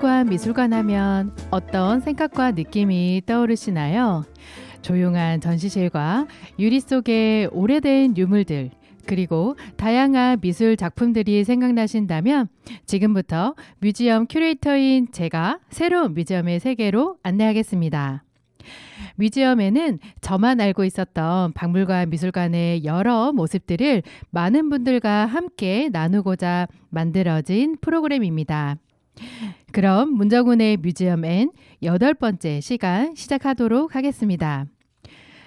박물관, 미술관 하면 어떤 생각과 느낌이 떠오르시나요? 조용한 전시실과 유리 속의 오래된 유물들, 그리고 다양한 미술 작품들이 생각나신다면 지금부터 뮤지엄 큐레이터인 제가 새로운 뮤지엄의 세계로 안내하겠습니다. 뮤지엄에는 저만 알고 있었던 박물관, 미술관의 여러 모습들을 많은 분들과 함께 나누고자 만들어진 프로그램입니다. 그럼 문정훈의 뮤지엄 앤 8번째 시간 시작하도록 하겠습니다.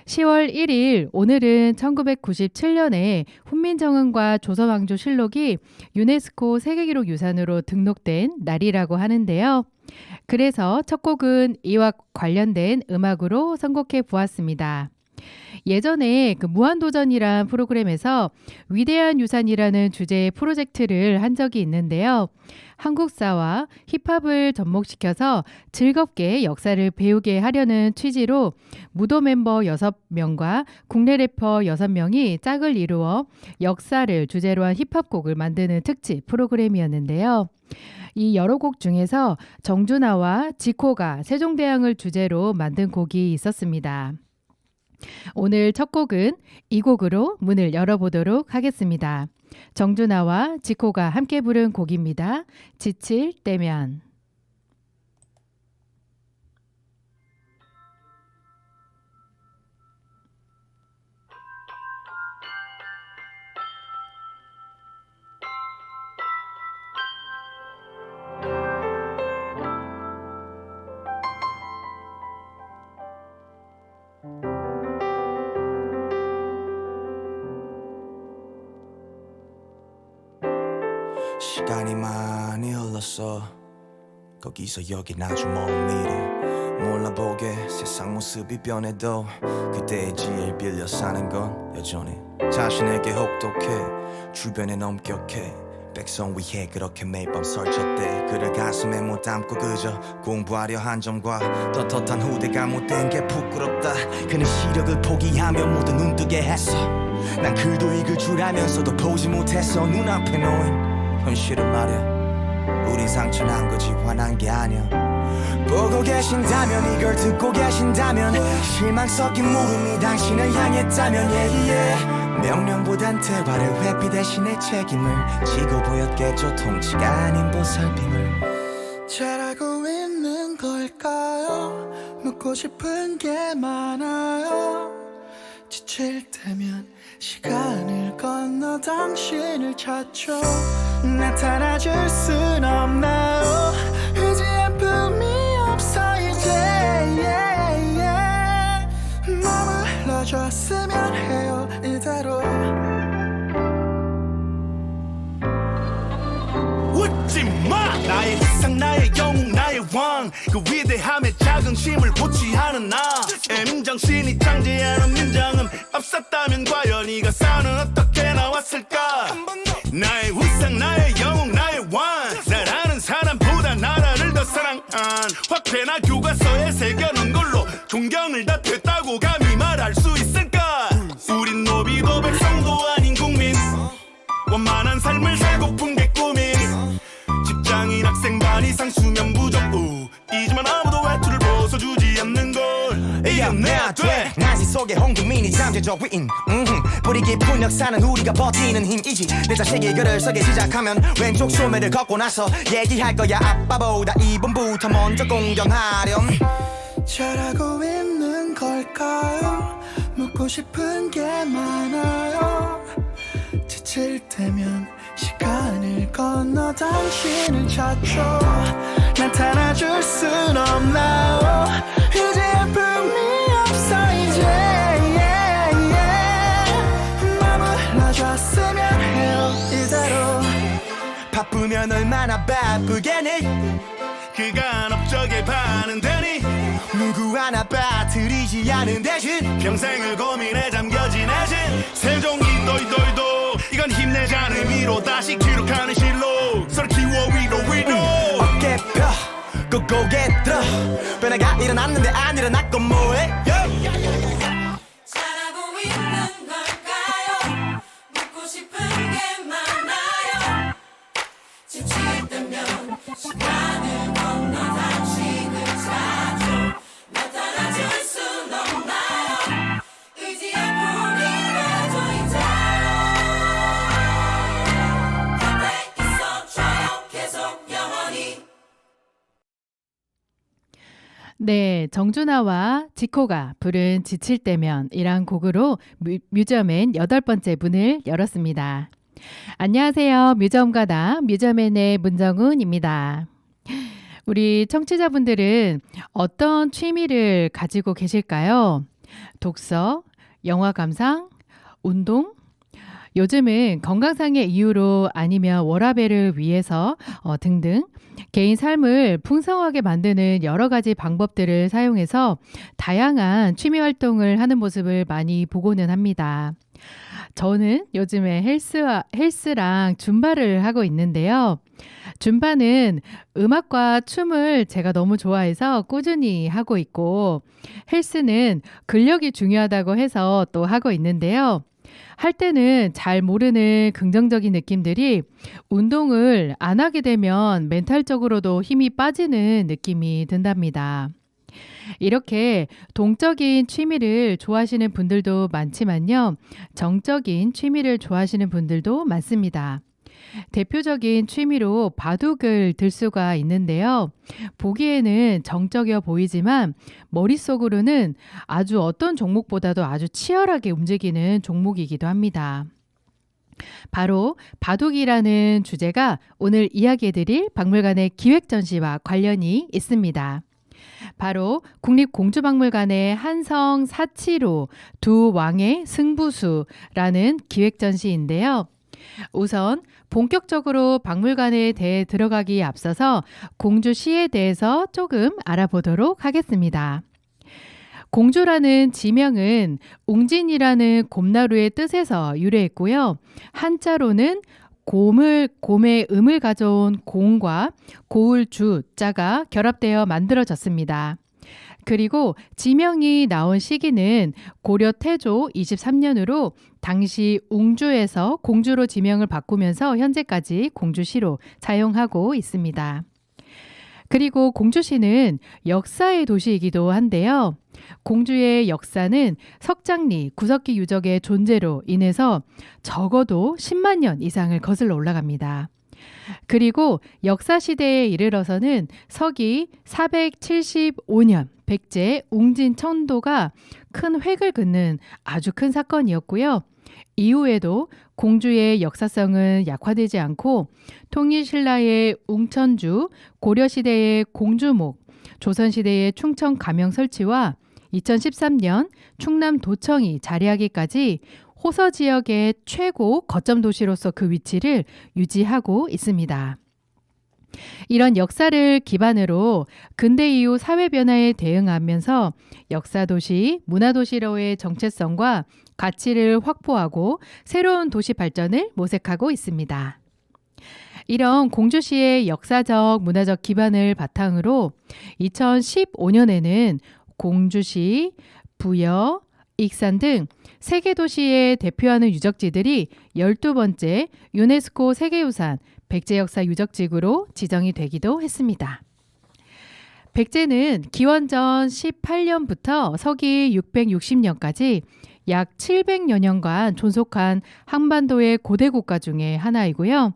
10월 1일 오늘은 1997년에 훈민정음과 조선왕조실록이 유네스코 세계기록 유산으로 등록된 날이라고 하는데요. 그래서 첫 곡은 이와 관련된 음악으로 선곡해 보았습니다. 예전에 무한도전이란 프로그램에서 위대한 유산이라는 주제의 프로젝트를 한 적이 있는데요. 한국사와 힙합을 접목시켜서 즐겁게 역사를 배우게 하려는 취지로 무도 멤버 6명과 국내 래퍼 6명이 짝을 이루어 역사를 주제로 한 힙합곡을 만드는 특집 프로그램이었는데요. 이 여러 곡 중에서 정준하와 지코가 세종대왕을 주제로 만든 곡이 있었습니다. 오늘 첫 곡은 이 곡으로 문을 열어보도록 하겠습니다. 정준하와 지코가 함께 부른 곡입니다. 지칠 때면. 시간이 많이 흘렀어. 거기서 여긴 아주 먼 미래. 몰라보게 세상 모습이 변해도 그때의 지혜를 빌려 사는 건 여전히 자신에게 혹독해. 주변엔 엄격해. 백성 위해 그렇게 매일 밤 설쳤대. 그를 가슴에 못 담고 그저 공부하려 한 점과 떳떳한 후대가 못된 게 부끄럽다. 그는 시력을 포기하며 모두 눈뜨게 했어. 난 글도 읽을 줄 알면서도 보지 못했어. 눈앞에 놓인 현실은 말야 우린 상처난 거지 화난 게 아니야. 보고 계신다면 이걸 듣고 계신다면 실망 섞인 물음이 당신을 향했다면 명령보단 대화를 회피 대신에 책임을 지고 보였겠죠. 통치가 아닌 보살핌을. 잘하고 있는 걸까요? 묻고 싶은 게 많아요. 지칠 때면 시간을 건너 당신을 찾죠. 나타나줄 순 없나요? 의지할 품이 없어 이제 머물러줬으면 해요 이대로. 웃지마. 나의 희상 나의 영웅 나의 왕. 그 위대함에 자긍심을 보취하는 나. 애민정신이 창제하는 민정음 없었다면 과연 이 가사는 어떻게 나왔을까. 나의 우상 나의 영웅 나의 왕. 나라는 사람보다 나라를 더 사랑한 화폐나 교과서에 새겨놓은 걸로 존경을 다 됐다고 감히 말할 수 있을까. 우린 노비도 백성도 아닌 국민. 원만한 삶을 살고픈 게 꿈인 직장인 학생 반 이상 수면 부족. 이지만 아무도 외투를 벗어주지 않는 걸 이겨내야 돼. 난시 속에 홍국민이 잠재적 위인. 뿌리 깊은 역사는 우리가 버티는 힘이지. 내 자식이 글을 쓰기 시작하면 왼쪽 소매를 걷고 나서 얘기할 거야. 아빠보다 이분부터 먼저 공경하렴. 잘하고 있는 걸까요? 묻고 싶은 게 많아요. 지칠 때면 시간을 건너 당신을 찾죠. 나타나줄 순 없나요? 이제 품이 없어 이제 머물러줬으면 해요 이대로. 바쁘면 얼마나 바쁘겠니. 그간 업적에 반응되니 누구 하나 빠뜨리지 않은 대신 평생을 고민에 잠겨진 애진 세종이 도이도이도. 이건 힘내자는 의미로 다시 기록하는 실록. 서로 키워 위로 어깨 펴 그 고개 들어. 변화가 일어났는데 안 일어났건 뭐해. 잘하고 있는 걸까요? 묻고 싶은 게 많아요. 지칠 때면 시간을 건너 네, 정준하와 지코가 부른 지칠 때면이란 곡으로 뮤지엄엔 8번째 문을 열었습니다. 안녕하세요. 뮤지엄가다 뮤지엄엔의 문정훈입니다. 우리 청취자분들은 어떤 취미를 가지고 계실까요? 독서, 영화 감상, 운동? 요즘은 건강상의 이유로 아니면 워라밸을 위해서 등등 개인 삶을 풍성하게 만드는 여러 가지 방법들을 사용해서 다양한 취미 활동을 하는 모습을 많이 보고는 합니다. 저는 요즘에 헬스랑 줌바를 하고 있는데요. 줌바는 음악과 춤을 제가 너무 좋아해서 꾸준히 하고 있고, 헬스는 근력이 중요하다고 해서 또 하고 있는데요. 할 때는 잘 모르는 긍정적인 느낌들이 운동을 안 하게 되면 멘탈적으로도 힘이 빠지는 느낌이 든답니다. 이렇게 동적인 취미를 좋아하시는 분들도 많지만요. 정적인 취미를 좋아하시는 분들도 많습니다. 대표적인 취미로 바둑을 들 수가 있는데요. 보기에는 정적이어 보이지만 머릿속으로는 아주 어떤 종목보다도 아주 치열하게 움직이는 종목이기도 합니다. 바로 바둑이라는 주제가 오늘 이야기해드릴 박물관의 기획전시와 관련이 있습니다. 바로 국립공주박물관의 한성 475 두 왕의 승부수라는 기획전시인데요. 우선 본격적으로 박물관에 대해 들어가기 앞서서 공주시에 대해서 조금 알아보도록 하겠습니다. 공주라는 지명은 웅진이라는 곰나루의 뜻에서 유래했고요. 한자로는 곰의 음을 가져온 공과 고울주 자가 결합되어 만들어졌습니다. 그리고 지명이 나온 시기는 고려 태조 23년으로 당시 웅주에서 공주로 지명을 바꾸면서 현재까지 공주시로 사용하고 있습니다. 그리고 공주시는 역사의 도시이기도 한데요. 공주의 역사는 석장리, 구석기 유적의 존재로 인해서 적어도 10만 년 이상을 거슬러 올라갑니다. 그리고 역사시대에 이르러서는 서기 475년 백제 웅진 천도가 큰 획을 긋는 아주 큰 사건이었고요. 이후에도 공주의 역사성은 약화되지 않고 통일신라의 웅천주, 고려시대의 공주목, 조선시대의 충청 가명 설치와 2013년 충남 도청이 자리하기까지 호서 지역의 최고 거점 도시로서 그 위치를 유지하고 있습니다. 이런 역사를 기반으로 근대 이후 사회 변화에 대응하면서 역사도시, 문화도시로의 정체성과 가치를 확보하고 새로운 도시 발전을 모색하고 있습니다. 이런 공주시의 역사적, 문화적 기반을 바탕으로 2015년에는 공주시, 부여, 익산 등 세계도시에 대표하는 유적지들이 12번째 유네스코 세계유산 백제역사 유적지구로 지정이 되기도 했습니다. 백제는 기원전 18년부터 서기 660년까지 약 700여 년간 존속한 한반도의 고대 국가 중에 하나이고요.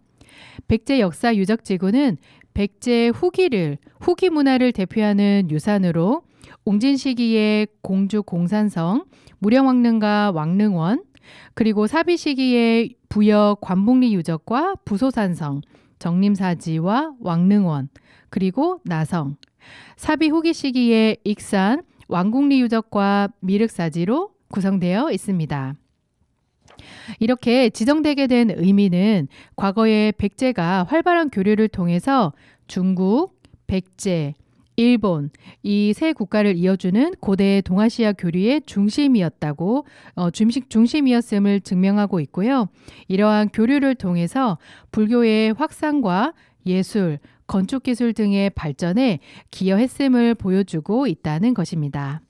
백제 역사 유적지구는 백제 후기 문화를 대표하는 유산으로 웅진 시기의 공주 공산성, 무령왕릉과 왕릉원, 그리고 사비 시기의 부여 관복리 유적과 부소산성, 정림사지와 왕릉원, 그리고 나성, 사비 후기 시기의 익산, 왕궁리 유적과 미륵사지로 구성되어 있습니다. 이렇게 지정되게 된 의미는 과거에 백제가 활발한 교류를 통해서 중국, 백제, 일본 이 세 국가를 이어주는 고대 동아시아 교류의 중심이었음을 증명하고 있고요. 이러한 교류를 통해서 불교의 확산과 예술, 건축기술 등의 발전에 기여했음을 보여주고 있다는 것입니다.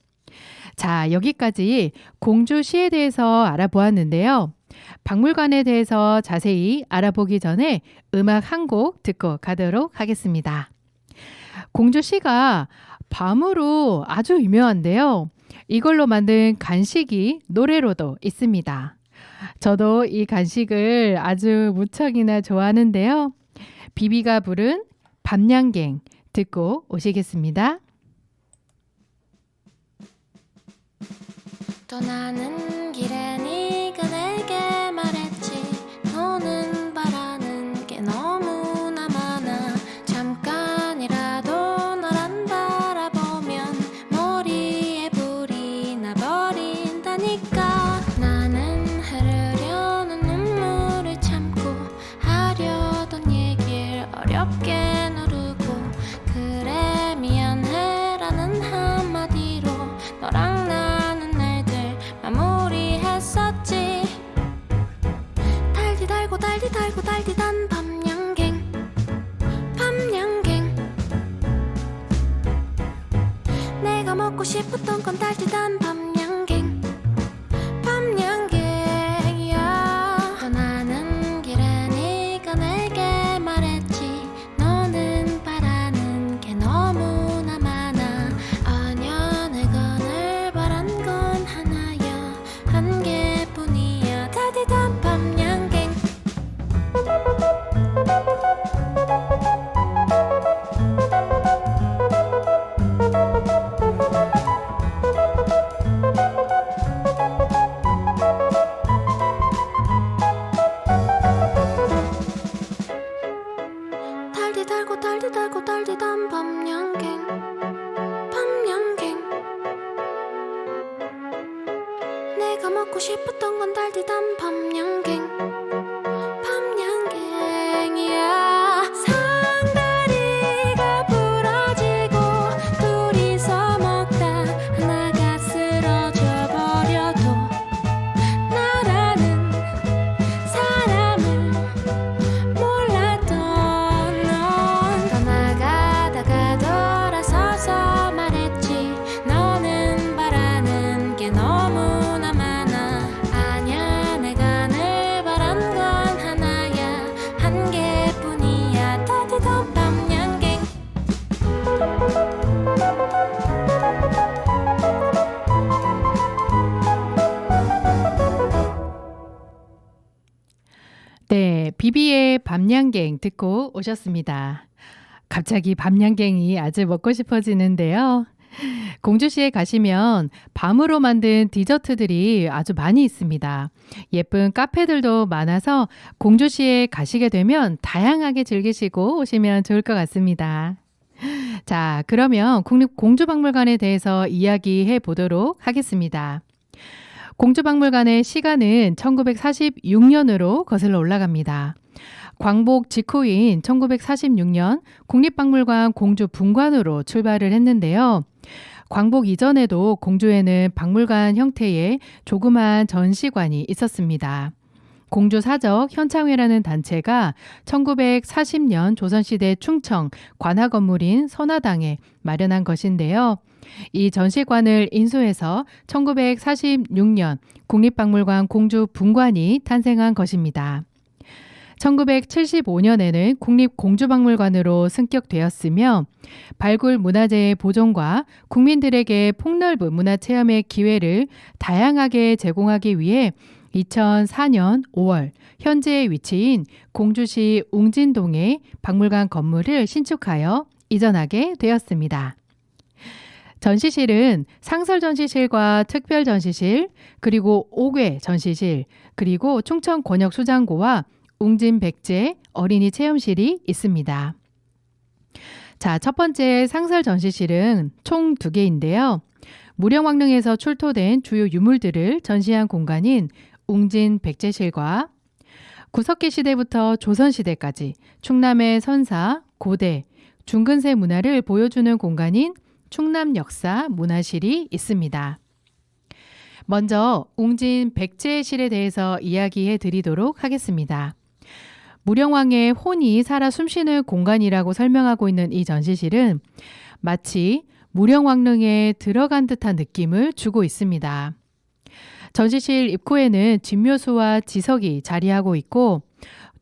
자, 여기까지 공주시에 대해서 알아보았는데요. 박물관에 대해서 자세히 알아보기 전에 음악 한 곡 듣고 가도록 하겠습니다. 공주시가 밤으로 아주 유명한데요. 이걸로 만든 간식이 노래로도 있습니다. 저도 이 간식을 아주 무척이나 좋아하는데요. 비비가 부른 밤양갱 듣고 오시겠습니다. 떠나는 길에 네가 내게 말했지 너는 바라는 게 너무나 많아 잠깐이라도 널 안 바라보면 머리에 불이 나버린다니까 나는 흐르려는 눈물을 참고 하려던 얘길 어렵게 누르고 그래 미안해라는 한마디로 너랑 나는 날들 마무리했었지 달디 달고 달디 달고 달디단 밤양갱 밤양갱 내가 먹고 싶었던 건 달디단 밤양갱 밤양갱이야 떠나는 길에 네가 내게 말했지 너는 바라는 게 너무나 많아 아냐 내가 늘 바란 건 하나야 한 개뿐이야 달디단 밤양갱 달디 달고 달디 달고 달디단 밤양갱 밤양갱 내가 먹고 싶었던 건 달디단 밤양갱 밤양갱이야 상다리가 부러지고 둘이서 먹다 하나가 쓰러져 버려도 나라는 사람을 몰랐던 넌 떠나가다가 돌아서서 말했지 너는 바라는 게 너무나 많아 아냐 내가 늘 바란 건 하나야 한 개뿐이야 따뜻한 밤양갱 네, 비비의 밤양갱 듣고 오셨습니다. 갑자기 밤양갱이 아주 먹고 싶어지는데요. 공주시에 가시면 밤으로 만든 디저트들이 아주 많이 있습니다. 예쁜 카페들도 많아서 공주시에 가시게 되면 다양하게 즐기시고 오시면 좋을 것 같습니다. 자, 그러면 국립공주박물관에 대해서 이야기해 보도록 하겠습니다. 공주박물관의 시간은 1946년으로 거슬러 올라갑니다. 광복 직후인 1946년 국립박물관 공주 분관으로 출발을 했는데요. 광복 이전에도 공주에는 박물관 형태의 조그만 전시관이 있었습니다. 공주사적 현창회라는 단체가 1940년 조선시대 충청 관하 건물인 선화당에 마련한 것인데요. 이 전시관을 인수해서 1946년 국립박물관 공주 분관이 탄생한 것입니다. 1975년에는 국립공주박물관으로 승격되었으며 발굴 문화재의 보존과 국민들에게 폭넓은 문화체험의 기회를 다양하게 제공하기 위해 2004년 5월 현재 위치인 공주시 웅진동의 박물관 건물을 신축하여 이전하게 되었습니다. 전시실은 상설전시실과 특별전시실, 그리고 5개 전시실, 그리고 충청권역수장고와 웅진백제 어린이 체험실이 있습니다. 자, 첫 번째 상설전시실은 총 2개인데요. 무령왕릉에서 출토된 주요 유물들을 전시한 공간인 웅진백제실과 구석기 시대부터 조선시대까지 충남의 선사, 고대, 중근세 문화를 보여주는 공간인 충남역사 문화실이 있습니다. 먼저 웅진백제실에 대해서 이야기해 드리도록 하겠습니다. 무령왕의 혼이 살아 숨쉬는 공간이라고 설명하고 있는 이 전시실은 마치 무령왕릉에 들어간 듯한 느낌을 주고 있습니다. 전시실 입구에는 진묘수와 지석이 자리하고 있고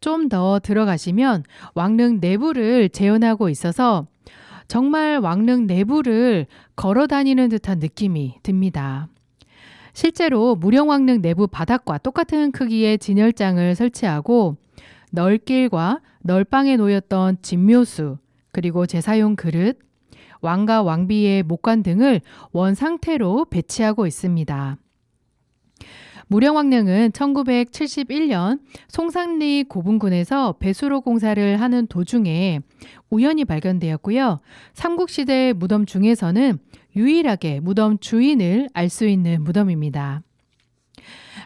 좀 더 들어가시면 왕릉 내부를 재현하고 있어서 정말 왕릉 내부를 걸어 다니는 듯한 느낌이 듭니다. 실제로 무령왕릉 내부 바닥과 똑같은 크기의 진열장을 설치하고 널길과 널방에 놓였던 진묘수, 그리고 제사용 그릇, 왕과 왕비의 목관 등을 원상태로 배치하고 있습니다. 무령왕릉은 1971년 송산리 고분군에서 배수로 공사를 하는 도중에 우연히 발견되었고요. 삼국시대 무덤 중에서는 유일하게 무덤 주인을 알 수 있는 무덤입니다.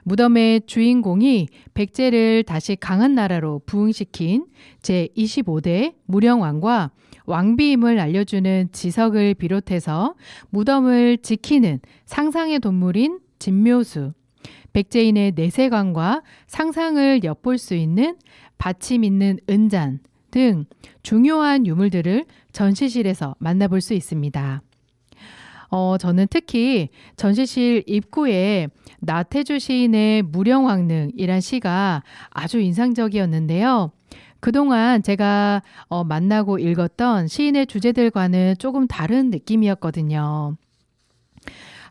무덤의 주인공이 백제를 다시 강한 나라로 부흥시킨 제25대 무령왕과 왕비임을 알려주는 지석을 비롯해서 무덤을 지키는 상상의 동물인 진묘수, 백제인의 내세관과 상상을 엿볼 수 있는 받침 있는 은잔 등 중요한 유물들을 전시실에서 만나볼 수 있습니다. 저는 특히 전시실 입구에 나태주 시인의 무령왕릉이란 시가 아주 인상적이었는데요. 그동안 제가 만나고 읽었던 시인의 주제들과는 조금 다른 느낌이었거든요.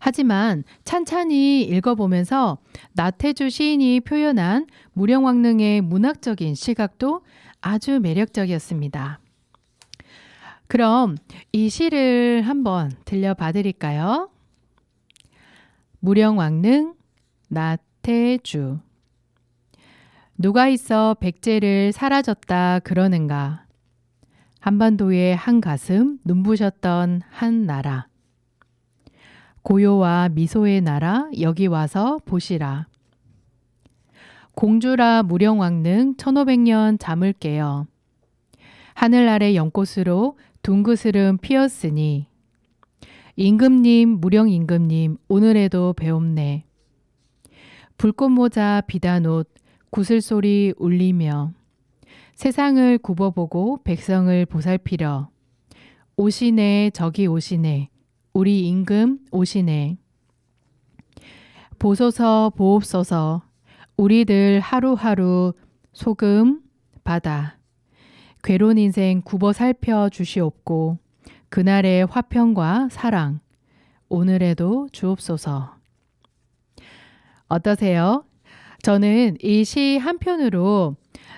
하지만 찬찬히 읽어보면서 나태주 시인이 표현한 무령왕릉의 문학적인 시각도 아주 매력적이었습니다. 그럼 이 시를 한번 들려봐 드릴까요? 무령왕릉 나태주. 누가 있어 백제를 사라졌다 그러는가. 한반도의 한 가슴 눈부셨던 한 나라. 고요와 미소의 나라 여기 와서 보시라. 공주라 무령왕릉 1500년 잠을 깨어 하늘 아래 연꽃으로 둥그스름 피었으니 임금님 무령임금님 오늘에도 배옵네. 불꽃모자 비단옷 구슬소리 울리며 세상을 굽어보고 백성을 보살피려 오시네 저기 오시네 우리 임금 오시네. 보소서 보옵소서 우리들 하루하루 소금 바다 괴로운 인생 굽어 살펴 주시옵고 그날의 화평과 사랑 오늘에도 주옵소서. 어떠세요? 저는 이 시 한편으로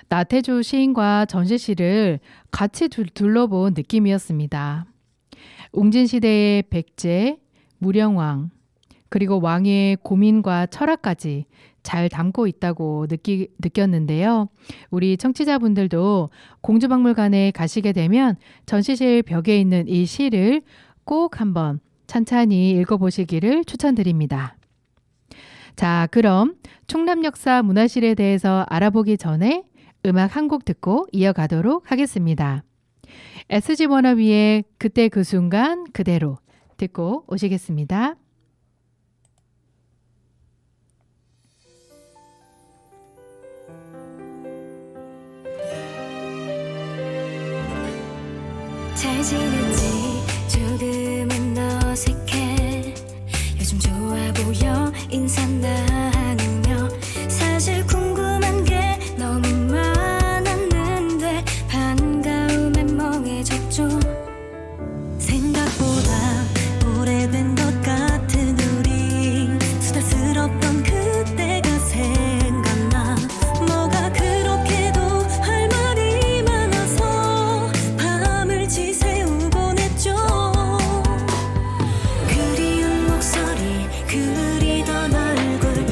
나태주 시인과 전시실을 같이 둘러본 느낌이었습니다. 웅진시대의 백제, 무령왕, 그리고 왕의 고민과 철학까지 잘 담고 있다고 느꼈는데요. 우리 청취자분들도 공주박물관에 가시게 되면 전시실 벽에 있는 이 시를 꼭 한번 찬찬히 읽어보시기를 추천드립니다. 자, 그럼 충남 역사 문화실에 대해서 알아보기 전에 음악 한 곡 듣고 이어가도록 하겠습니다. SG 워너비의 그때 그 순간 그대로 듣고 오시겠습니다. 잘 지냈지? 조금은 어색해. 요즘 좋아 보여 인사 나누며 사실 궁금한 게 너무 많았는데 반가움에 멍해졌죠. 생각보다 오래된 것 같은 우리 수다스럽던 그때가 생각나. 뭐가 그렇게도 할 말이 많아서 밤을 지새우곤 했죠. 그리운 목소리 그리던 얼굴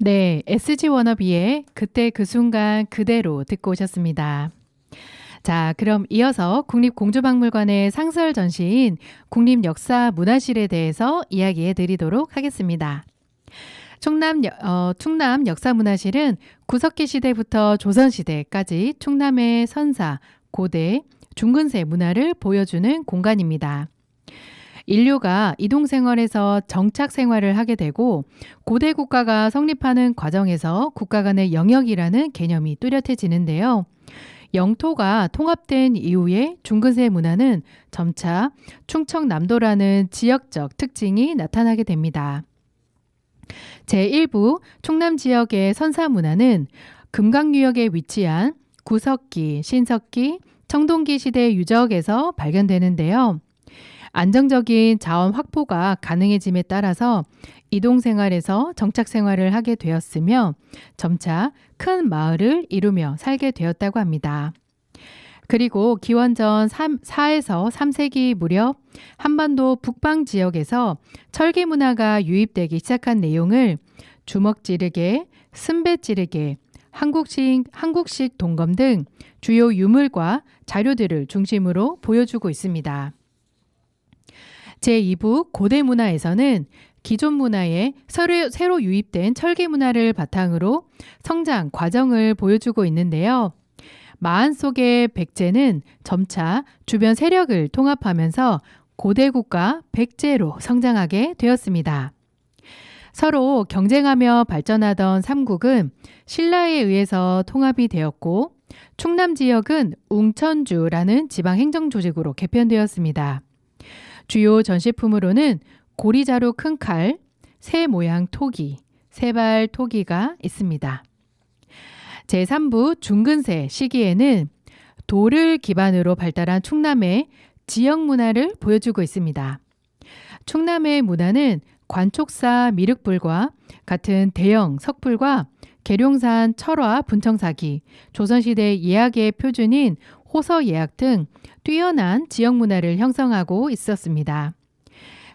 네, SG 워너비의 그때 그 순간 그대로 듣고 오셨습니다. 자, 그럼 이어서 국립공주박물관의 상설 전시인 국립역사문화실에 대해서 이야기해 드리도록 하겠습니다. 충남 역사문화실은 구석기 시대부터 조선시대까지 충남의 선사, 고대, 중근세 문화를 보여주는 공간입니다. 인류가 이동생활에서 정착생활을 하게 되고 고대 국가가 성립하는 과정에서 국가 간의 영역이라는 개념이 뚜렷해지는데요. 영토가 통합된 이후에 중근세 문화는 점차 충청남도라는 지역적 특징이 나타나게 됩니다. 제1부 충남 지역의 선사 문화는 금강유역에 위치한 구석기, 신석기, 청동기 시대 유적에서 발견되는데요. 안정적인 자원 확보가 가능해짐에 따라서 이동생활에서 정착생활을 하게 되었으며 점차 큰 마을을 이루며 살게 되었다고 합니다. 그리고 기원전 4에서 3세기 무렵 한반도 북방 지역에서 철기 문화가 유입되기 시작한 내용을 주먹지르개, 순배지르개, 한국식 동검 등 주요 유물과 자료들을 중심으로 보여주고 있습니다. 제2부 고대 문화에서는 기존 문화에 새로 유입된 철기 문화를 바탕으로 성장 과정을 보여주고 있는데요. 마안 속의 백제는 점차 주변 세력을 통합하면서 고대 국가 백제로 성장하게 되었습니다. 서로 경쟁하며 발전하던 삼국은 신라에 의해서 통합이 되었고 충남 지역은 웅천주라는 지방행정조직으로 개편되었습니다. 주요 전시품으로는 고리자루 큰 칼, 새 모양 토기, 세발 토기가 있습니다. 제3부 중근세 시기에는 돌을 기반으로 발달한 충남의 지역 문화를 보여주고 있습니다. 충남의 문화는 관촉사 미륵불과 같은 대형 석불과 계룡산 철화 분청사기, 조선시대 예약의 표준인 호서예약 등 뛰어난 지역 문화를 형성하고 있었습니다.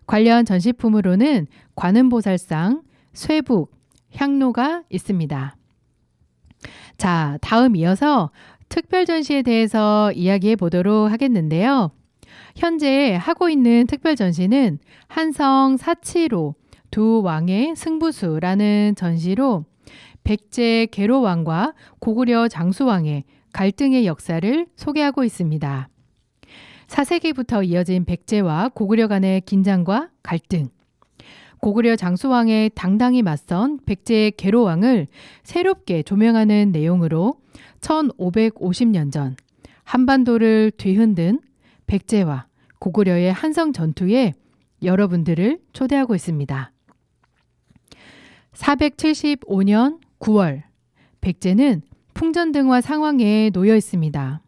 관련 전시품으로는 관음보살상, 쇠북, 향로가 있습니다. 자, 다음 이어서 특별 전시에 대해서 이야기해 보도록 하겠는데요. 현재 하고 있는 특별 전시는 한성 사치로 두 왕의 승부수라는 전시로 백제 계로왕과 고구려 장수왕의 갈등의 역사를 소개하고 있습니다. 4세기부터 이어진 백제와 고구려 간의 긴장과 갈등, 고구려 장수왕의 당당히 맞선 백제 계로왕을 새롭게 조명하는 내용으로 1550년 전 한반도를 뒤흔든 백제와 고구려의 한성 전투에 여러분들을 초대하고 있습니다. 475년 9월 백제는 풍전등화 상황에 놓여 있습니다.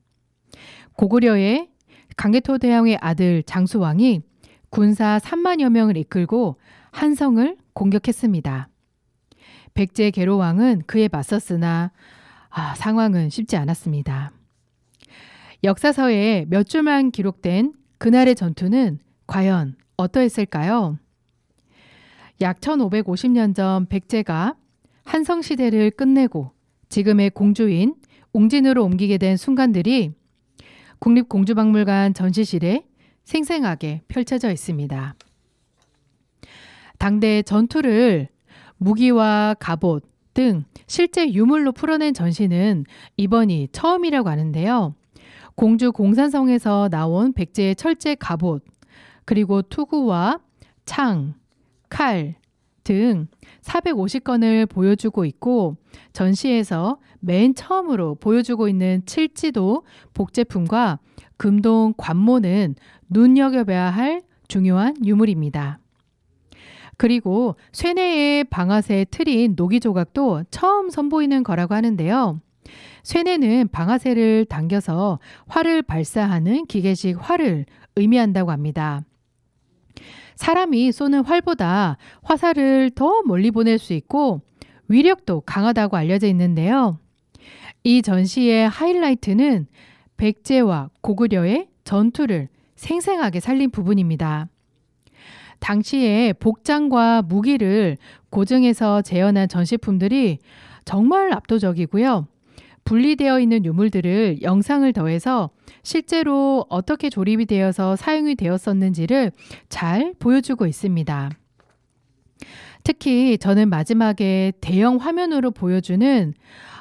고구려의 강개토 대왕의 아들 장수왕이 군사 3만여 명을 이끌고 한성을 공격했습니다. 백제 계로왕은 그에 맞섰으나 상황은 쉽지 않았습니다. 역사서에 몇 줄만 기록된 그날의 전투는 과연 어떠했을까요? 약 1550년 전 백제가 한성시대를 끝내고 지금의 공주인 웅진으로 옮기게 된 순간들이 국립공주박물관 전시실에 생생하게 펼쳐져 있습니다. 당대 전투를 무기와 갑옷 등 실제 유물로 풀어낸 전시는 이번이 처음이라고 하는데요. 공주 공산성에서 나온 백제의 철제 갑옷, 그리고 투구와 창, 칼 등 450건을 보여주고 있고 전시에서 맨 처음으로 보여주고 있는 칠지도 복제품과 금동 관모는 눈여겨봐야 할 중요한 유물입니다. 그리고 쇠뇌의 방아쇠 틀인 노기 조각도 처음 선보이는 거라고 하는데요. 쇠뇌는 방아쇠를 당겨서 활을 발사하는 기계식 활을 의미한다고 합니다. 사람이 쏘는 활보다 화살을 더 멀리 보낼 수 있고 위력도 강하다고 알려져 있는데요. 이 전시의 하이라이트는 백제와 고구려의 전투를 생생하게 살린 부분입니다. 당시에 복장과 무기를 고증해서 재현한 전시품들이 정말 압도적이고요. 분리되어 있는 유물들을 영상을 더해서 실제로 어떻게 조립이 되어서 사용이 되었었는지를 잘 보여주고 있습니다. 특히 저는 마지막에 대형 화면으로 보여주는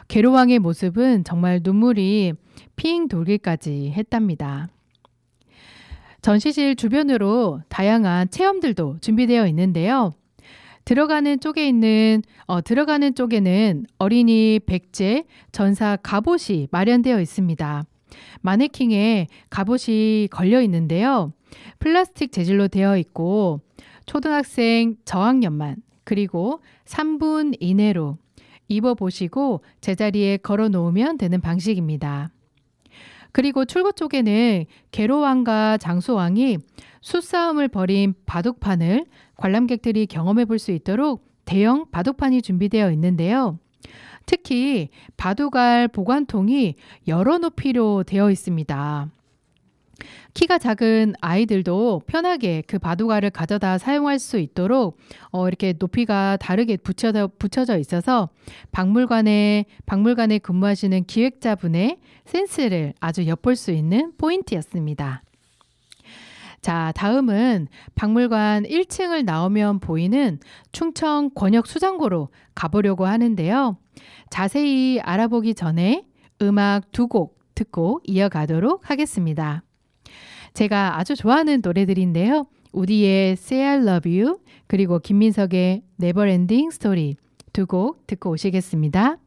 계로왕의 모습은 정말 눈물이 핑 돌기까지 했답니다. 전시실 주변으로 다양한 체험들도 준비되어 있는데요. 들어가는 쪽에는 어린이 백제 전사 갑옷이 마련되어 있습니다. 마네킹에 갑옷이 걸려 있는데요. 플라스틱 재질로 되어 있고 초등학생 저학년만 그리고 3분 이내로 입어보시고 제자리에 걸어 놓으면 되는 방식입니다. 그리고 출구 쪽에는 계로왕과 장수왕이 수싸움을 벌인 바둑판을 관람객들이 경험해 볼 수 있도록 대형 바둑판이 준비되어 있는데요. 특히 바둑알 보관통이 여러 높이로 되어 있습니다. 키가 작은 아이들도 편하게 그 바둑알을 가져다 사용할 수 있도록 이렇게 높이가 다르게 붙여져 있어서 박물관에 근무하시는 기획자분의 센스를 아주 엿볼 수 있는 포인트였습니다. 자, 다음은 박물관 1층을 나오면 보이는 충청 권역수장고로 가보려고 하는데요. 자세히 알아보기 전에 음악 2곡 듣고 이어가도록 하겠습니다. 제가 아주 좋아하는 노래들인데요. 우디의 Say I Love You 그리고 김민석의 Never Ending Story 2곡 듣고 오시겠습니다.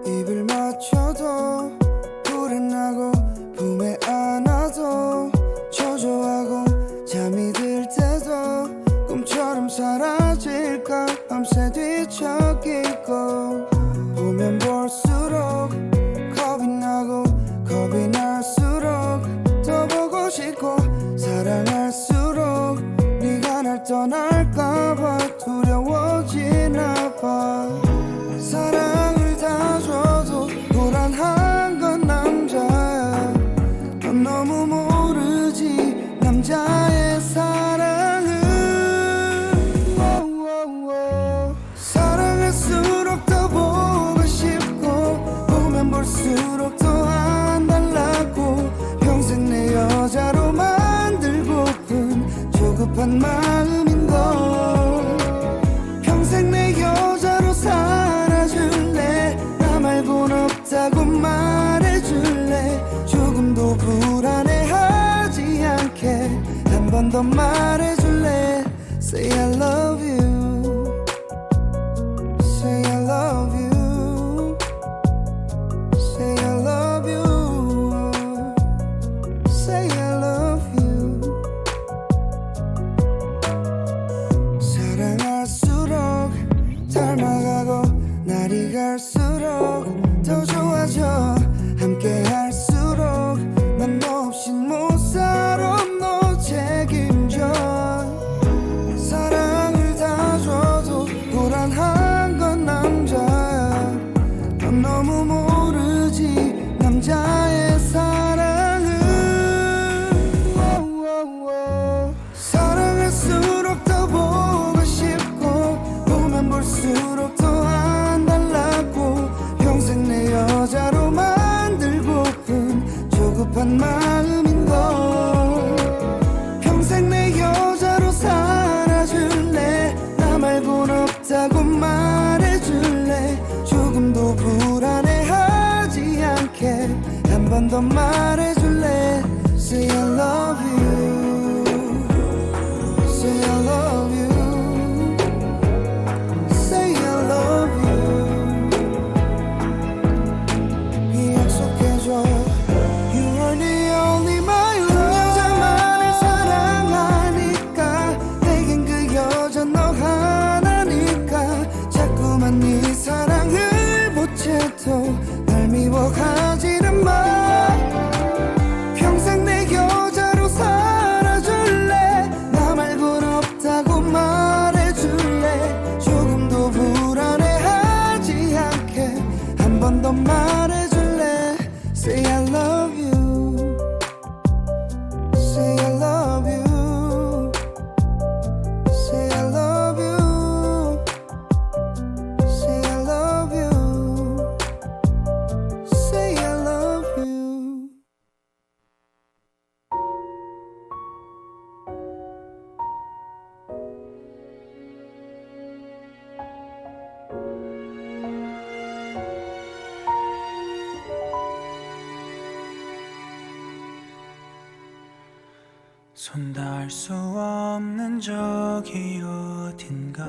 입을 맞춰도 불은 나고 품에 안아도 초조하고 잠이 들 때도 꿈처럼 사라질까 밤새 뒤척이고 보면 볼수록 겁이 나고 겁이 날수록 더 보고 싶고 사랑할수록 네가 날 떠날까봐 두려워지나봐 사랑을 다 줘도 불안한 건 남자야 넌 너무 모르지 남자의 사랑은 사랑할수록 더 보고 싶고 보면 볼수록 더 안 달라고 평생 내 여자로 만들고픈 조급한 마음인걸 평생 내 여자로 살아줄래 나 말곤 없다고 말해줄래 조금도 불안해하지 않게 한 번 더 말해줄래 Say I love you Say I love you Say I love you Say I love you 사랑할수록 닮아가고 날이 갈수록 더 좋아져 함께 할수록 난 너 없인 못 살아 너 책임져 사랑을 다 줘도 불안한 건 남자야 넌 너무 모르지 남자의 사랑은 사랑할수록 더 보고 싶고 보면 볼수록 더 안 달라고 평생 내 여자로 만들고픈 조급한 마음인걸 평생 내 여자로 살아줄래 나 말곤 없다고 말해줄래 조금도 불안해하지 않게 한 번 더 말해줄래 Say I love you Say I love you Say I love you 약속해줘 You are the only my love 여자만을 사랑하니까 내겐 그 여자 너 하나니까 자꾸만 네 사랑을 보채도 날 미워하지는 마 평생 내 여자로 살아줄래 손 닿을 수 없는 저기 어딘가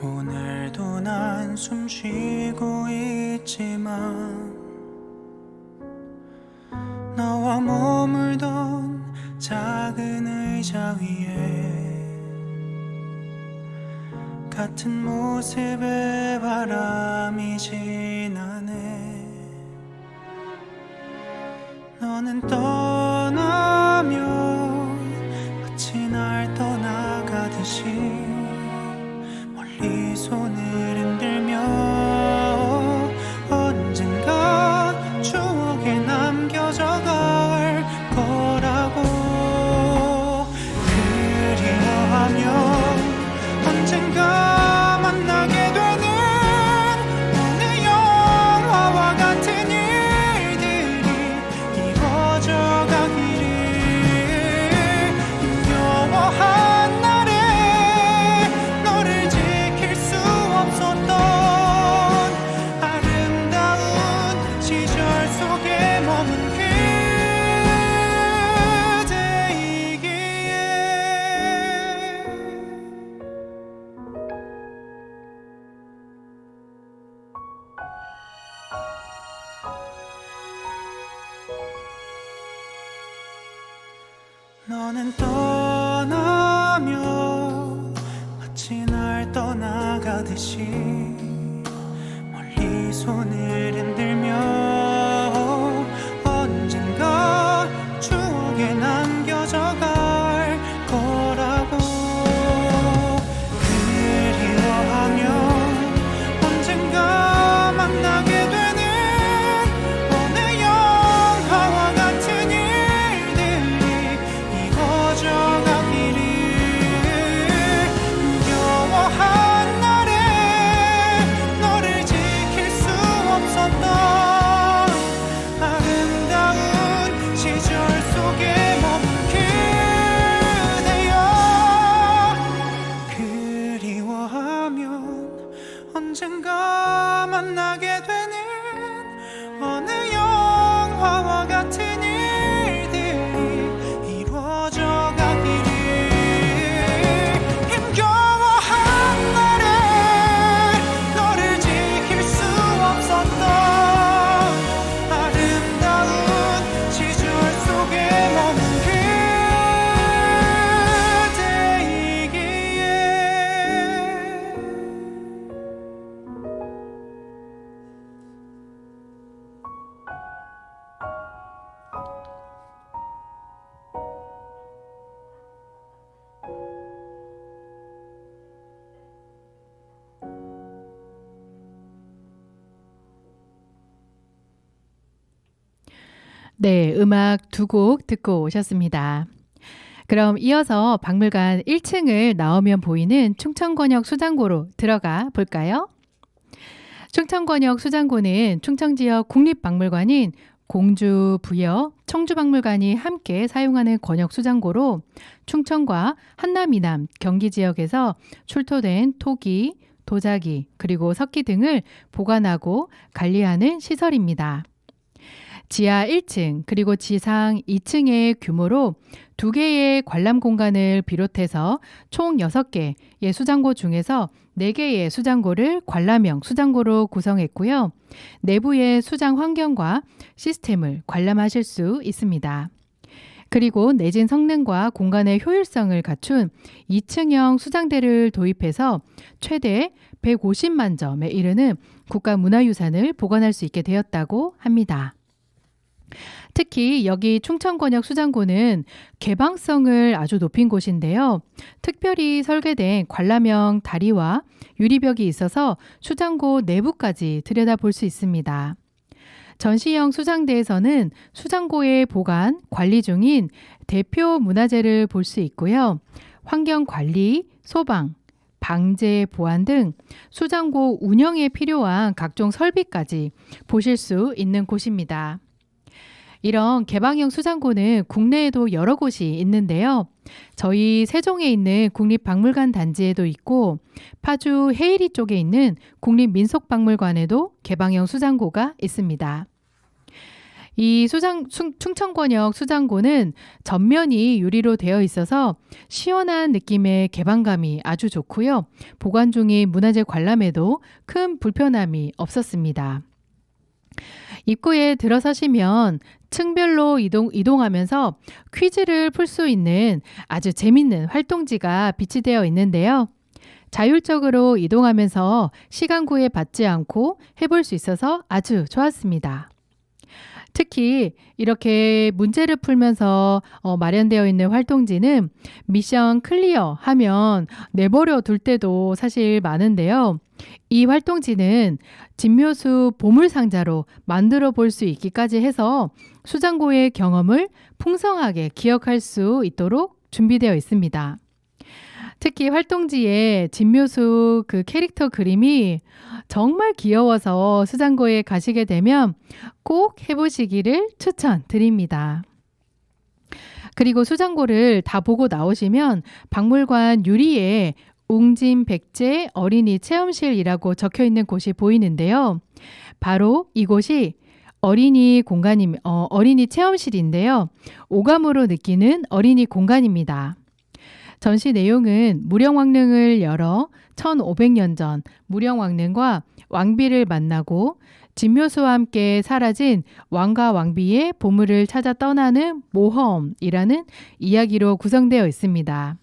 오늘도 난 숨 쉬고 있지만 너와 머물던 작은 의자 위에 같은 모습의 바람이 지나네 너는 떠나면 마치 날 떠나가듯이 멀리 손을 흔들며 언젠가 추억에 남겨져갈 거라고 그리워하며 언젠가 만나게 되는 어느 영화와 같은 일들이 이루어져 가기를 힘겨워한 날에 너를 지킬 수 없었던 아름다운 시절 속에 머문 그대이기에 너는 떠나며 마치 날 떠나가듯이 멀리 손을 흔들며 언젠가 추억에 남겨져갈 거라고 그리워하며 언젠가 만나게 되는 어느 영화와 같은 일들이 이루어져 가기를 힘겨워한 날에 너를 지킬 수 없었던 아름다운 시절 속에 머문 그대여 그리워하면 언젠가 만나게 되는 어느 영화와 같은 일들이 이루어져 가기를 힘겨워한 날에 너를 지킬 수 없었던 아름다운 시절 속에 머문 그대이기에 네, 음악 두 곡 듣고 오셨습니다. 그럼 이어서 박물관 1층을 나오면 보이는 충청권역 수장고로 들어가 볼까요? 충청권역 수장고는 충청지역 국립박물관인 공주, 부여, 청주박물관이 함께 사용하는 권역 수장고로 충청과 한남, 이남, 경기 지역에서 출토된 토기, 도자기, 그리고 석기 등을 보관하고 관리하는 시설입니다. 지하 1층 그리고 지상 2층의 규모로 2개의 관람 공간을 비롯해서 총 6개의 수장고 중에서 4개의 수장고를 관람형 수장고로 구성했고요. 내부의 수장 환경과 시스템을 관람하실 수 있습니다. 그리고 내진 성능과 공간의 효율성을 갖춘 2층형 수장대를 도입해서 최대 150만 점에 이르는 국가문화유산을 보관할 수 있게 되었다고 합니다. 특히 여기 충청권역 수장고는 개방성을 아주 높인 곳인데요. 특별히 설계된 관람형 다리와 유리벽이 있어서 수장고 내부까지 들여다볼 수 있습니다. 전시형 수장대에서는 수장고의 보관, 관리 중인 대표 문화재를 볼 수 있고요. 환경관리, 소방, 방제, 보안 등 수장고 운영에 필요한 각종 설비까지 보실 수 있는 곳입니다. 이런 개방형 수장고는 국내에도 여러 곳이 있는데요. 저희 세종에 있는 국립박물관 단지에도 있고 파주 해일이 쪽에 있는 국립민속박물관에도 개방형 수장고가 있습니다. 이 충청권역 수장고는 전면이 유리로 되어 있어서 시원한 느낌의 개방감이 아주 좋고요. 보관 중인 문화재 관람에도 큰 불편함이 없었습니다. 입구에 들어서시면 층별로 이동하면서 퀴즈를 풀 수 있는 아주 재밌는 활동지가 비치되어 있는데요. 자율적으로 이동하면서 시간 구애받지 않고 해볼 수 있어서 아주 좋았습니다. 특히 이렇게 문제를 풀면서 마련되어 있는 활동지는 미션 클리어 하면 내버려 둘 때도 사실 많은데요. 이 활동지는 진묘수 보물상자로 만들어 볼 수 있기까지 해서 수장고의 경험을 풍성하게 기억할 수 있도록 준비되어 있습니다. 특히 활동지의 진묘수 그 캐릭터 그림이 정말 귀여워서 수장고에 가시게 되면 꼭 해보시기를 추천드립니다. 그리고 수장고를 다 보고 나오시면 박물관 유리에 웅진백제 어린이 체험실이라고 적혀 있는 곳이 보이는데요. 바로 이곳이 어린이 체험실인데요. 오감으로 느끼는 어린이 공간입니다. 전시 내용은 무령왕릉을 열어 1500년 전 무령왕릉과 왕비를 만나고 진묘수와 함께 사라진 왕과 왕비의 보물을 찾아 떠나는 모험이라는 이야기로 구성되어 있습니다.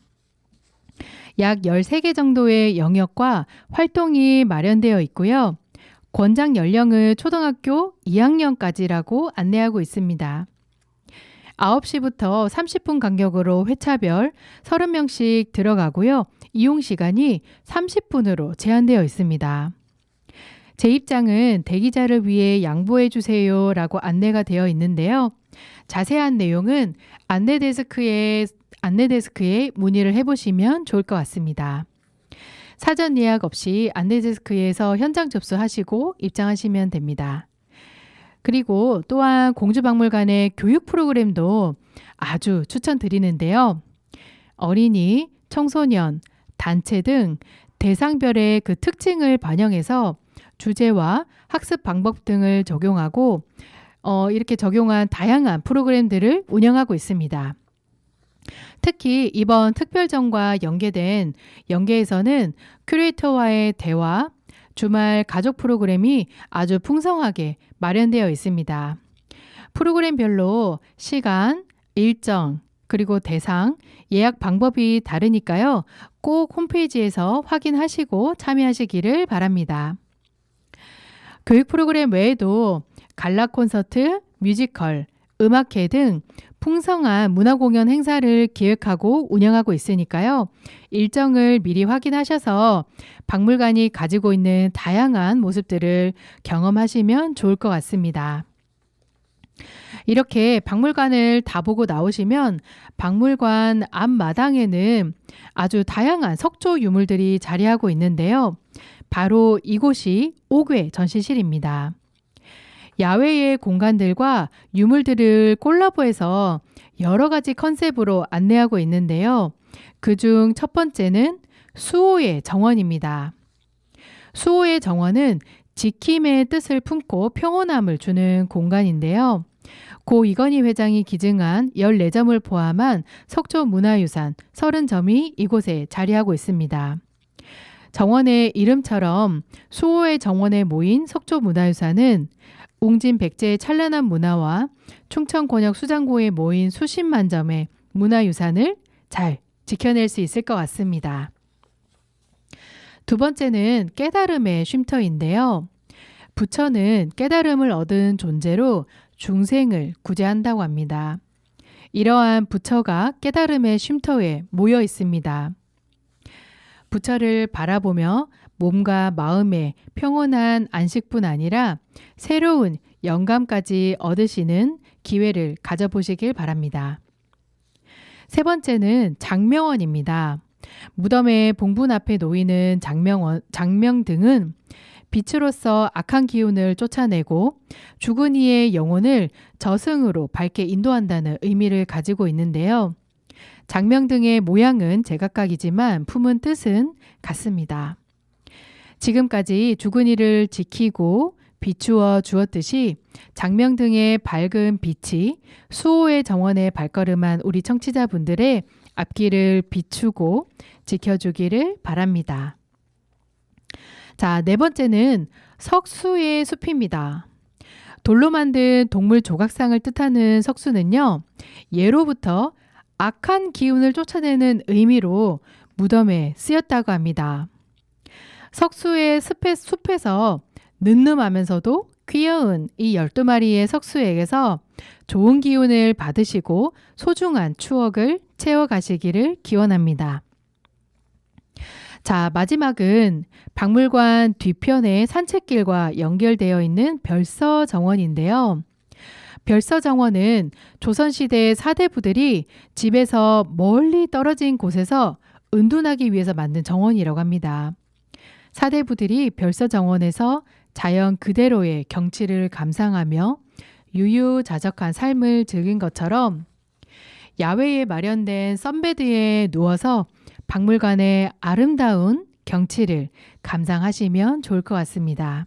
약 13개 정도의 영역과 활동이 마련되어 있고요. 권장 연령은 초등학교 2학년까지라고 안내하고 있습니다. 9시부터 30분 간격으로 회차별 30명씩 들어가고요. 이용 시간이 30분으로 제한되어 있습니다. 제 입장은 대기자를 위해 양보해 주세요 라고 안내가 되어 있는데요. 자세한 내용은 안내 데스크에 문의를 해보시면 좋을 것 같습니다. 사전 예약 없이 안내 데스크에서 현장 접수하시고 입장하시면 됩니다. 그리고 또한 공주박물관의 교육 프로그램도 아주 추천드리는데요. 어린이, 청소년, 단체 등 대상별의 그 특징을 반영해서 주제와 학습 방법 등을 적용하고 이렇게 적용한 다양한 프로그램들을 운영하고 있습니다. 특히 이번 특별전과 연계에서는 큐레이터와의 대화, 주말 가족 프로그램이 아주 풍성하게 마련되어 있습니다. 프로그램별로 시간, 일정, 그리고 대상, 예약 방법이 다르니까요. 꼭 홈페이지에서 확인하시고 참여하시기를 바랍니다. 교육 프로그램 외에도 갈라 콘서트, 뮤지컬, 음악회 등 풍성한 문화공연 행사를 기획하고 운영하고 있으니까요. 일정을 미리 확인하셔서 박물관이 가지고 있는 다양한 모습들을 경험하시면 좋을 것 같습니다. 이렇게 박물관을 다 보고 나오시면 박물관 앞마당에는 아주 다양한 석조 유물들이 자리하고 있는데요. 바로 이곳이 옥외 전시실입니다. 야외의 공간들과 유물들을 콜라보해서 여러 가지 컨셉으로 안내하고 있는데요. 그중 첫 번째는 수호의 정원입니다. 수호의 정원은 지킴의 뜻을 품고 평온함을 주는 공간인데요. 고 이건희 회장이 기증한 14점을 포함한 석조문화유산 30점이 이곳에 자리하고 있습니다. 정원의 이름처럼 수호의 정원에 모인 석조문화유산은 웅진백제의 찬란한 문화와 충청권역 수장고에 모인 수십만 점의 문화유산을 잘 지켜낼 수 있을 것 같습니다. 두 번째는 깨달음의 쉼터인데요. 부처는 깨달음을 얻은 존재로 중생을 구제한다고 합니다. 이러한 부처가 깨달음의 쉼터에 모여 있습니다. 부처를 바라보며 몸과 마음의 평온한 안식뿐 아니라 새로운 영감까지 얻으시는 기회를 가져보시길 바랍니다. 세 번째는 장명원입니다. 무덤의 봉분 앞에 놓이는 장명등은 빛으로서 악한 기운을 쫓아내고 죽은 이의 영혼을 저승으로 밝게 인도한다는 의미를 가지고 있는데요. 장명등의 모양은 제각각이지만 품은 뜻은 같습니다. 지금까지 죽은 이를 지키고 비추어 주었듯이 장명등의 밝은 빛이 수호의 정원에 발걸음한 우리 청취자분들의 앞길을 비추고 지켜주기를 바랍니다. 자, 네 번째는 석수의 숲입니다. 돌로 만든 동물 조각상을 뜻하는 석수는요, 예로부터 악한 기운을 쫓아내는 의미로 무덤에 쓰였다고 합니다. 석수의 숲에서 늠름하면서도 귀여운 이 12마리의 석수에게서 좋은 기운을 받으시고 소중한 추억을 채워가시기를 기원합니다. 자, 마지막은 박물관 뒤편의 산책길과 연결되어 있는 별서정원인데요. 별서정원은 조선시대 사대부들이 집에서 멀리 떨어진 곳에서 은둔하기 위해서 만든 정원이라고 합니다. 사대부들이 별서정원에서 자연 그대로의 경치를 감상하며 유유자적한 삶을 즐긴 것처럼 야외에 마련된 선베드에 누워서 박물관의 아름다운 경치를 감상하시면 좋을 것 같습니다.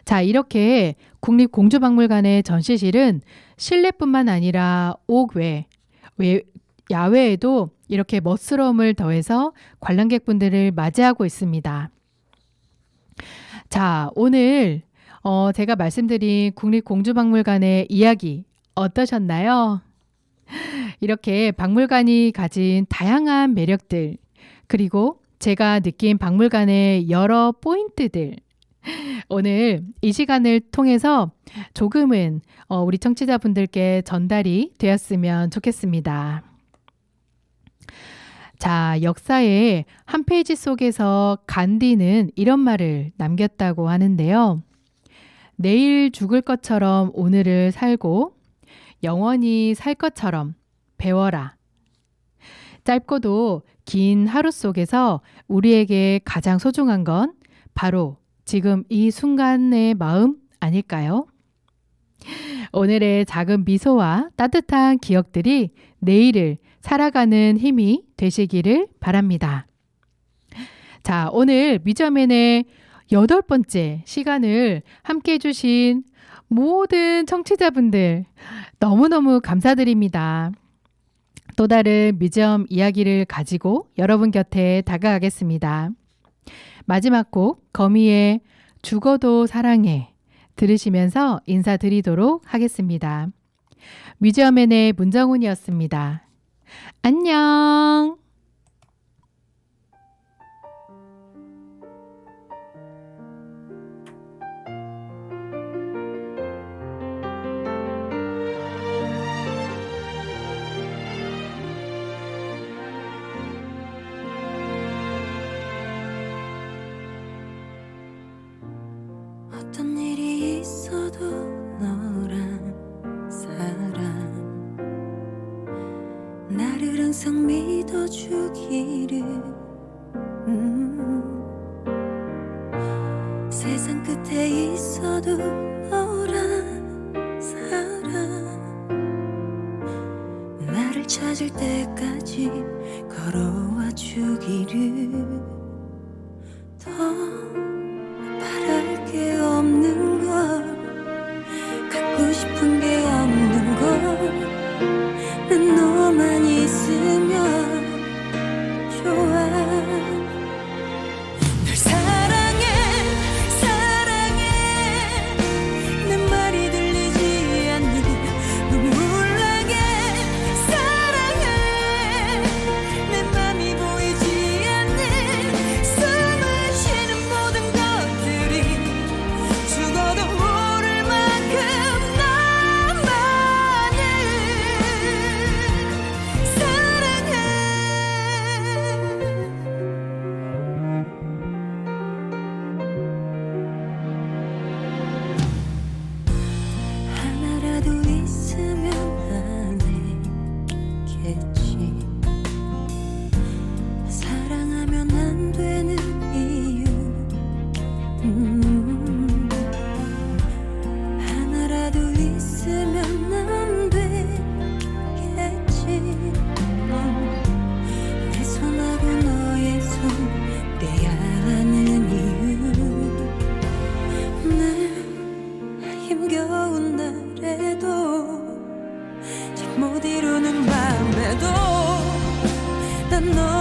자, 이렇게 국립공주박물관의 전시실은 실내뿐만 아니라 옥외, 야외에도 이렇게 멋스러움을 더해서 관람객분들을 맞이하고 있습니다. 자, 오늘 제가 말씀드린 국립공주박물관의 이야기 어떠셨나요? 이렇게 박물관이 가진 다양한 매력들, 그리고 제가 느낀 박물관의 여러 포인트들, 오늘 이 시간을 통해서 조금은 우리 청취자분들께 전달이 되었으면 좋겠습니다. 자, 역사의 한 페이지 속에서 간디는 이런 말을 남겼다고 하는데요. 내일 죽을 것처럼 오늘을 살고 영원히 살 것처럼 배워라. 짧고도 긴 하루 속에서 우리에게 가장 소중한 건 바로 지금 이 순간의 마음 아닐까요? 오늘의 작은 미소와 따뜻한 기억들이 내일을 살아가는 힘이 되시기를 바랍니다. 자, 오늘 뮤지엄앤의 8번째 시간을 함께 해주신 모든 청취자분들 너무너무 감사드립니다. 또 다른 뮤지엄 이야기를 가지고 여러분 곁에 다가가겠습니다. 마지막 곡 거미의 죽어도 사랑해 들으시면서 인사드리도록 하겠습니다. 뮤지엄앤의 문정훈이었습니다. 안녕. 어떤 일이 있어도 너란 사람 나를 항상 믿어주기를 세상 끝에 있어도 너란 사람 나를 찾을 때까지 걸어와 주기를 더 바랄 게 없는 걸 갖고 싶은 게 없는 걸 난 너만 있으면 좋아 널 사랑해 사랑해 내 말이 들리지 않는 눈물나게 사랑해 내 맘이 보이지 않는 숨을 쉬는 모든 걸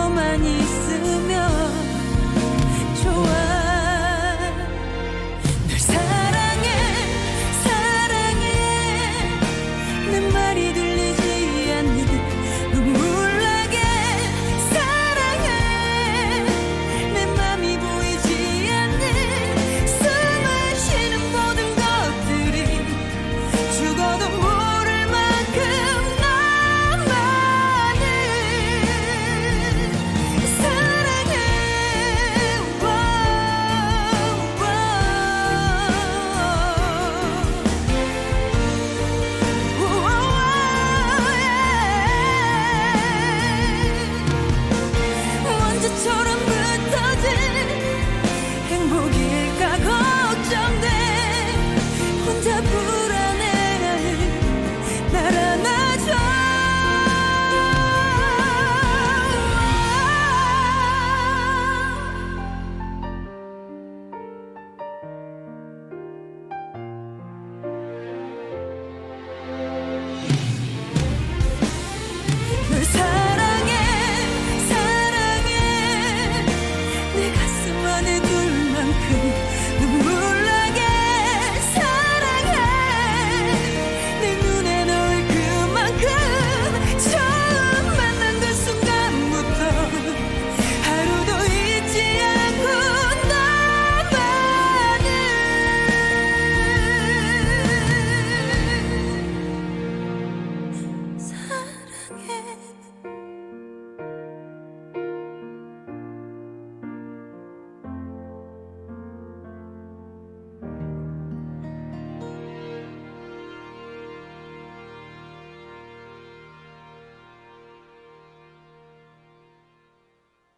너만 있으면 좋아.